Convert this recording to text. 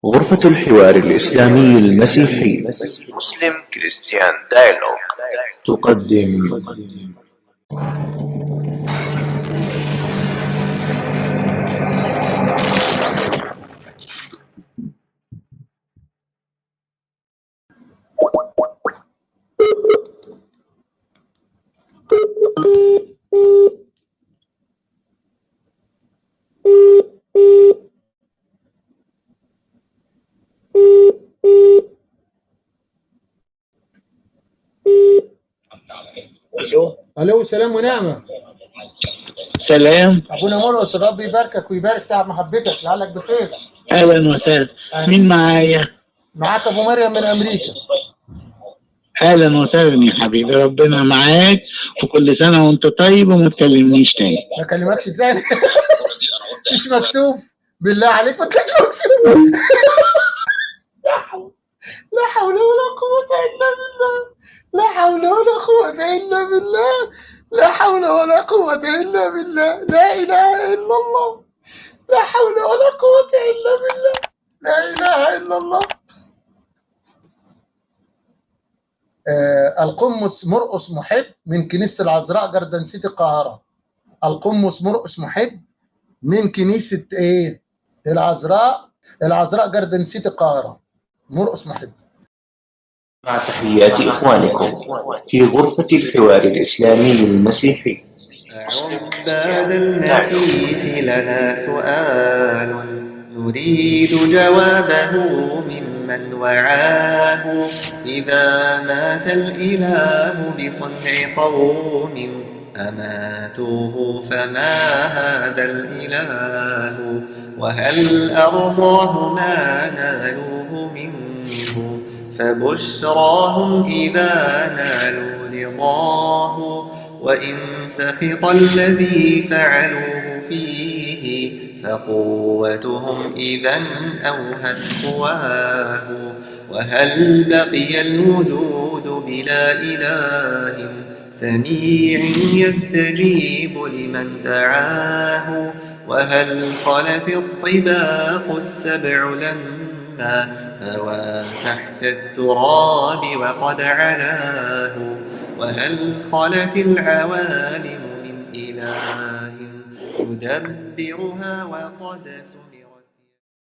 غرفة الحوار الإسلامي المسيحي مسلم كريستيان دايلوج تقدم. الو، سلام ونعمه. سلام. ابونا مرقس، الرب يباركك ويبارك تعب محبتك، لعلك بخير. اهلا وسهلا. مين معايا؟ معاك ابو مريم من امريكا. اهلا وسهلا يا حبيبي، ربنا معاك وكل سنه وانت طيب وما تكلمنيش تاني. ما اكلمكش تاني. مش مكسوف بالله عليك، ما تلاقيش مكسوف. لا حول ولا قوة إلا بالله. لا حول ولا قوة إلا بالله. لا حول ولا قوة إلا بالله. لا إله إلا الله. لا حول ولا قوة إلا بالله. لا إله إلا الله. القمص مرقس محب من كنيسة العذراء جردن سيتي القاهرة. القمص مرقس محب من كنيسة العذراء جردن سيتي القاهرة. مرقس محب. مع تحيات إخوانكم في غرفة الحوار الإسلامي المسيحي. عباد المسيح لنا سؤال نريد جوابه ممن وعاه. إذا مات الإله بصنع قوم أماتوه فما هذا الإله؟ وهل أرضاه ما نالوه منه؟ فبشراهم إذا نالوا رضاه. وإن سخط الذي فعلوه فيه فقوتهم إذا أوهت قواه. وهل بقي الوجود بلا إله سميع يستجيب لمن دعاه؟ وهل خلت الطباق السبع لما ثوى تحت التراب وقد علاه؟ وهل خلت العوالم من إله يدبرها وقد